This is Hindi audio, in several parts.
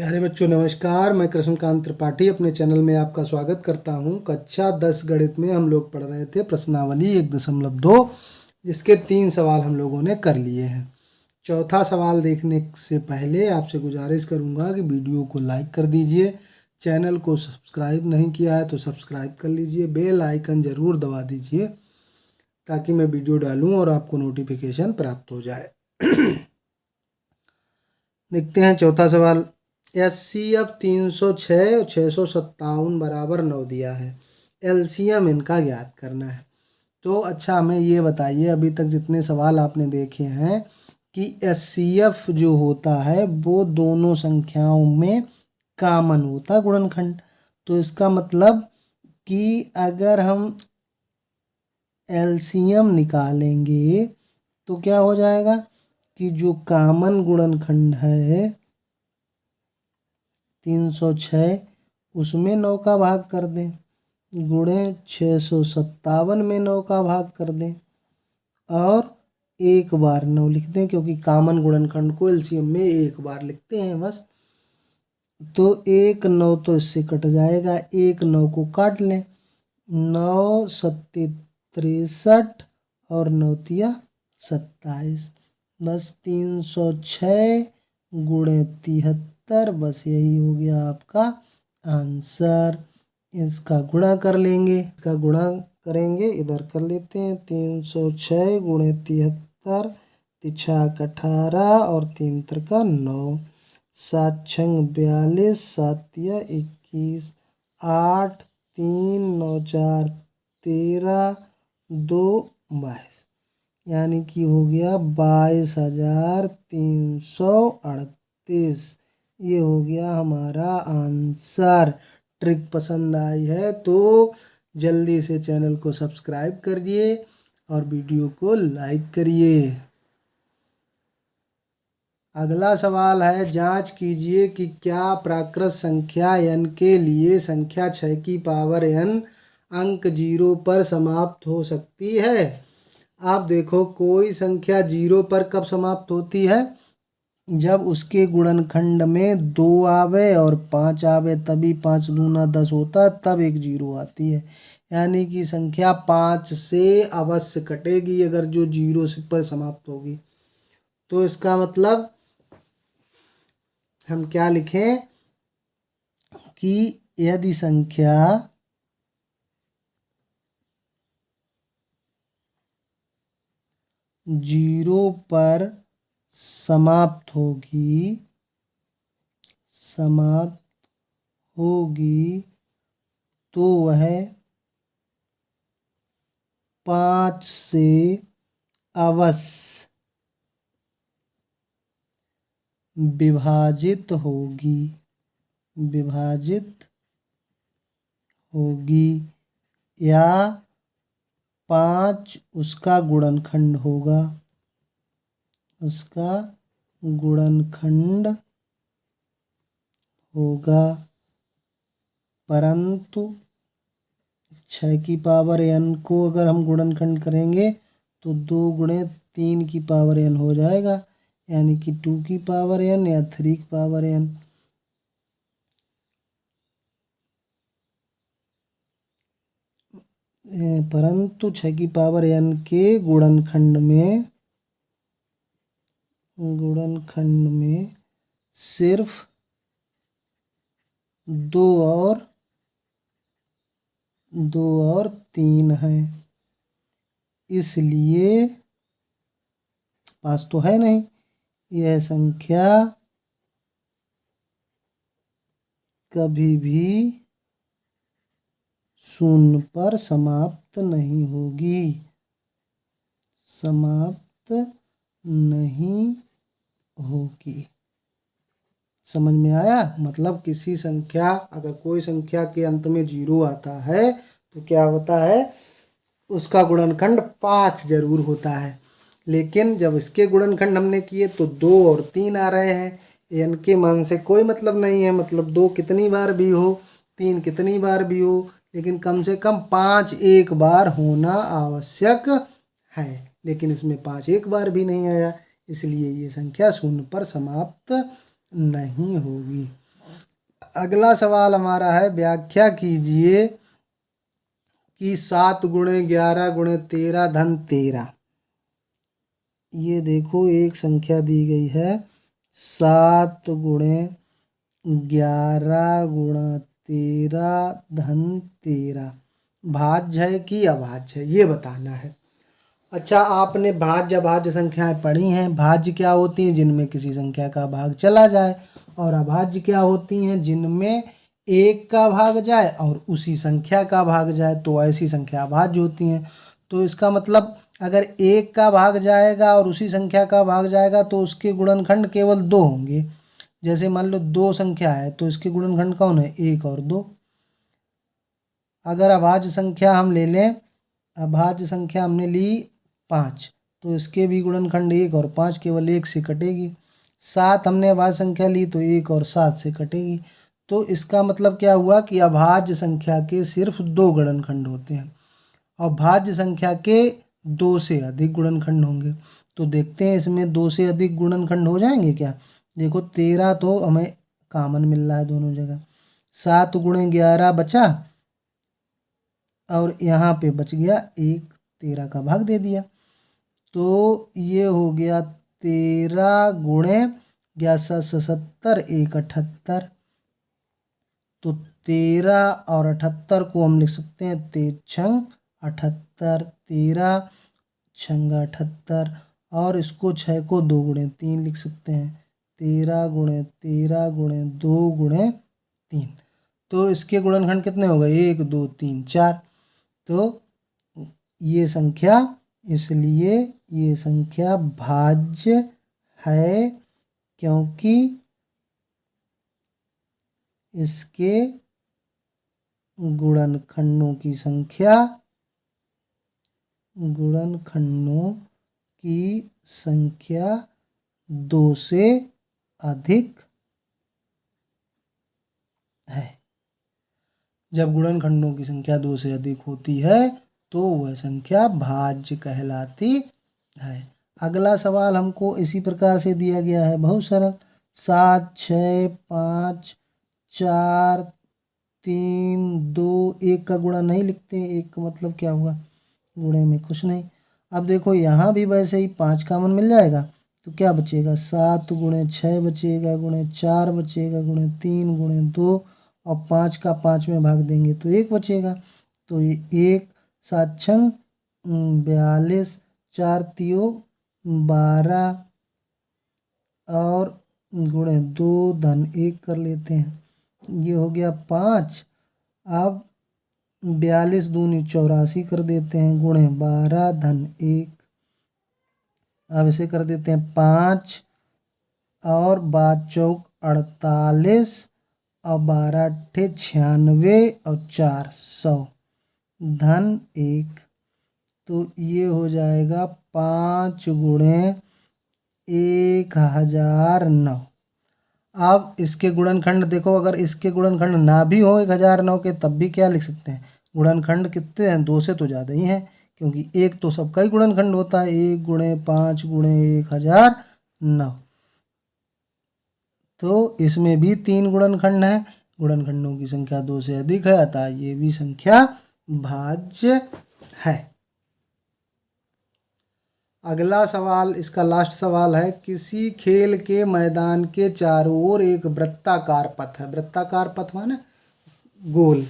प्यारे बच्चों नमस्कार। मैं कृष्णकांत त्रिपाठी अपने चैनल में आपका स्वागत करता हूं। कक्षा 10 गणित में हम लोग पढ़ रहे थे प्रश्नावली 1.2, जिसके 3 सवाल हम लोगों ने कर लिए हैं। चौथा सवाल देखने से पहले आपसे गुजारिश करूंगा कि वीडियो को लाइक कर दीजिए, चैनल को सब्सक्राइब नहीं किया है तो सब्सक्राइब कर लीजिए, बेल आइकन ज़रूर दबा दीजिए ताकि मैं वीडियो डालूँ और आपको नोटिफिकेशन प्राप्त हो जाए। देखते हैं चौथा सवाल। HCF 306 और 657 बराबर 9 दिया है। LCM इनका ज्ञात करना है। तो अच्छा हमें ये बताइए, अभी तक जितने सवाल आपने देखे हैं कि HCF जो होता है वो दोनों संख्याओं में कॉमन होता है गुणनखंड। तो इसका मतलब कि अगर हम LCM निकालेंगे तो क्या हो जाएगा कि जो कॉमन गुणनखंड है 306 उसमें 9 का भाग कर दें, गुणे 657 में 9 का भाग कर दें और एक बार 9 लिख दें, क्योंकि कॉमन गुणनखंड को एलसीएम में एक बार लिखते हैं बस। तो 1 9 तो इससे कट जाएगा, 1 9 को काट लें, 9 सत्ते 63 और 9 तिया 27, बस 306 गुणे 73, बस यही हो गया आपका आंसर। इसका गुणा कर लेंगे, इसका गुणा करेंगे, इधर कर लेते हैं। 306 गुणे 73, तिछाक 18 और 3 त्रिका 9, 7 छंग 42, 7 तिया 21, 8 3 9 4 13, 2 22, यानी कि हो गया 22,338। ये हो गया हमारा आंसर। ट्रिक पसंद आई है तो जल्दी से चैनल को सब्सक्राइब करिए और वीडियो को लाइक करिए। अगला सवाल है, जांच कीजिए कि क्या प्राकृत संख्या n के लिए संख्या 6 की पावर n अंक 0 पर समाप्त हो सकती है। आप देखो, कोई संख्या 0 पर कब समाप्त होती है? जब उसके गुणनखंड में 2 आवे और 5 आवे, तभी 5 दूना 10 होता है, तब एक 0 आती है। यानी कि संख्या 5 से अवश्य कटेगी अगर जो 0 से पर समाप्त होगी। तो इसका मतलब हम क्या लिखें कि यदि संख्या 0 पर समाप्त होगी तो वह 5 से अवश्य विभाजित होगी या 5 उसका गुणनखंड होगा, परंतु 6 की पावर n को अगर हम गुणनखंड करेंगे तो 2 गुणे 3 की पावर n हो जाएगा, यानी कि 2 की पावर n या 3 की पावर n। परंतु 6 की पावर n के गुणनखंड में सिर्फ 2 और 3 है, इसलिए पास तो है नहीं, यह संख्या कभी भी 0 पर समाप्त नहीं होगी। समझ में आया? मतलब किसी संख्या, अगर कोई संख्या के अंत में 0 आता है तो क्या होता है, उसका गुणनखंड 5 जरूर होता है। लेकिन जब इसके गुणनखंड हमने किए तो 2 और 3 आ रहे हैं। n के मान से कोई मतलब नहीं है, मतलब 2 कितनी बार भी हो, 3 कितनी बार भी हो, लेकिन कम से कम 5 एक बार होना आवश्यक है। लेकिन इसमें 5 एक बार भी नहीं आया, इसलिए ये संख्या 0 पर समाप्त नहीं होगी। अगला सवाल हमारा है, व्याख्या कीजिए कि 7 गुणे 11 गुणे 13 धन 13। ये देखो एक संख्या दी गई है 7 गुणे 11 गुणा 13 धन 13, भाज्य है कि अभाज्य है ये बताना है। अच्छा, आपने भाज्य अभाज्य संख्याएं पढ़ी हैं। भाज्य क्या होती हैं? जिनमें किसी संख्या का भाग चला जाए। और अभाज्य क्या होती हैं? जिनमें एक का भाग जाए और उसी संख्या का भाग जाए, तो ऐसी संख्या अभाज्य होती हैं। तो इसका मतलब अगर एक का भाग जाएगा और उसी संख्या का भाग जाएगा तो उसके गुणनखंड केवल 2 होंगे। जैसे मान लो 2 संख्या है तो इसके गुणनखंड कौन है? 1 और 2। अगर अभाज्य संख्या हम ले लें, अभाज्य संख्या हमने ली 5, तो इसके भी गुणनखंड 1 और 5 केवल 1 से कटेगी। 7 हमने अभाज्य संख्या ली तो 1 और 7 से कटेगी। तो इसका मतलब क्या हुआ कि अभाज्य संख्या के सिर्फ 2 गुणनखंड होते हैं और भाज्य संख्या के 2 से अधिक गुणनखंड होंगे। तो देखते हैं इसमें 2 से अधिक गुणनखंड हो जाएंगे क्या। देखो 13 तो हमें कॉमन मिल रहा है दोनों जगह। 7 गुणे 11 बचा और यहाँ पे बच गया 1, 13 का भाग दे दिया। तो ये हो गया 13 गुणे 11 77 1 78। तो 13 और 78 को हम लिख सकते हैं 13 78, 13 छंगा 78। और इसको 6 को 2 गुणे 3 लिख सकते हैं, 13 गुणे 13 गुणे 2 गुणे 3। तो इसके गुणनखंड कितने हो गए? 1 2 3 4। तो ये संख्या, इसलिए ये संख्या भाज्य है क्योंकि इसके गुणनखंडों की संख्या, गुणनखंडों की संख्या 2 से अधिक है। जब गुणनखंडों की संख्या 2 से अधिक होती है तो वह संख्या भाज्य कहलाती है। अगला सवाल हमको इसी प्रकार से दिया गया है, बहुत सरल। 7 6 5 4 3 2, 1 का गुणा नहीं लिखते, 1 का मतलब क्या हुआ? गुणे में कुछ नहीं। अब देखो यहाँ भी वैसे ही 5 कॉमन मिल जाएगा तो क्या बचेगा? 7 गुणे 6 बचेगा, गुणे 4 बचेगा, गुणे 3 गुणे 2 और 5 का 5 में भाग देंगे तो 1 बचेगा। तो ये 1 7 छंग 42, 4 तियो 12 और गुणे 2 धन 1 कर लेते हैं, ये हो गया 5। अब 42 दूनी 84 कर देते हैं, गुणे 12 धन 1। अब इसे कर देते हैं 5 और 5 चौक 48 और 12 अट्ठे 96 और 4 100 धन 1। तो ये हो जाएगा 5 गुणे 1009। अब इसके गुणनखंड देखो, अगर इसके गुणनखंड ना भी हो 1009 के तब भी क्या लिख सकते हैं? गुणनखंड कितने हैं? 2 से तो ज़्यादा ही हैं क्योंकि 1 तो सबका ही गुणनखंड होता है। 1 गुणे 5 गुणे 1009। तो इसमें भी 3 गुणनखंड हैं, गुणनखंडों की संख्या 2 से अधिक है, अतः ये भी संख्या भाज्य है। अगला सवाल, इसका लास्ट सवाल है, किसी खेल के मैदान के चारों ओर एक वृत्ताकार पथ है। वृत्ताकार पथ माने गोल,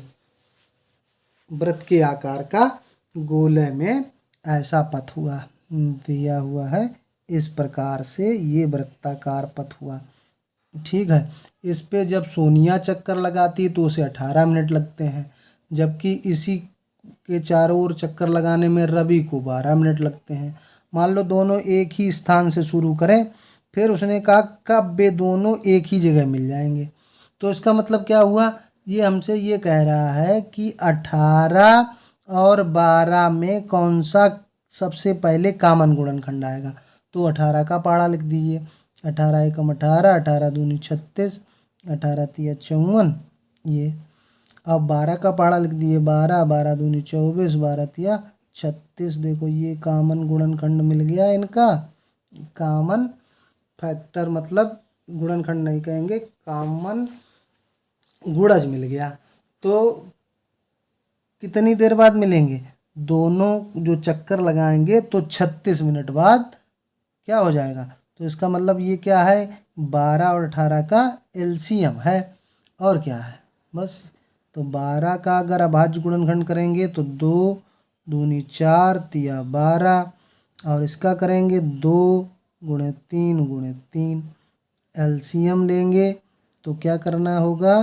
वृत्त के आकार का गोले में ऐसा पथ हुआ दिया हुआ है। इस प्रकार से ये वृत्ताकार पथ हुआ, ठीक है। इस पे जब सोनिया चक्कर लगाती तो उसे 18 मिनट लगते हैं, जबकि इसी के चारों ओर चक्कर लगाने में रवि को 12 मिनट लगते हैं। मान लो दोनों एक ही स्थान से शुरू करें, फिर उसने कहा कब वे दोनों एक ही जगह मिल जाएंगे। तो इसका मतलब क्या हुआ? ये हमसे ये कह रहा है कि 18 और 12 में कौन सा सबसे पहले कॉमन गुणनखंड आएगा। तो 18 का पाड़ा लिख दीजिए, 18 एकम 18, 18 दूनी 36, 18 तिया 54 ये। अब 12 का पाड़ा लिख दिए, 12, 12 दूनी 24, 12 तिया 36। देखो ये कॉमन गुणनखंड मिल गया इनका। कॉमन फैक्टर मतलब गुणनखंड नहीं कहेंगे, कॉमन गुणज मिल गया। तो कितनी देर बाद मिलेंगे, दोनों जो चक्कर लगाएंगे तो 36 मिनट बाद क्या हो जाएगा। तो इसका मतलब ये क्या है, 12 और 18 का एलसीएम है। और क्या है बस। तो 12 का अगर अभाज्य गुणनखंड करेंगे तो 2 दूनी 4 तिया 12, और इसका करेंगे 2 गुणे 3 गुणे 3। एलसीएम लेंगे तो क्या करना होगा,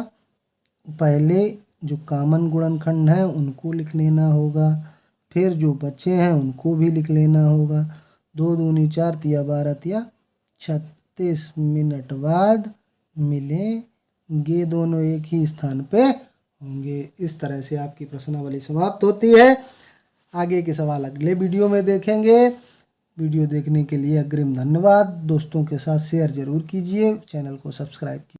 पहले जो कॉमन गुणनखंड हैं उनको लिख लेना होगा, फिर जो बचे हैं उनको भी लिख लेना होगा। 2 दूनी 4 तिया 12 तिया 36 मिनट बाद मिलेंगे, दोनों एक ही स्थान पे होंगे। इस तरह से आपकी प्रश्नावली समाप्त होती है। आगे के सवाल अगले वीडियो में देखेंगे। वीडियो देखने के लिए अग्रिम धन्यवाद। दोस्तों के साथ शेयर जरूर कीजिए, चैनल को सब्सक्राइब कीजिए।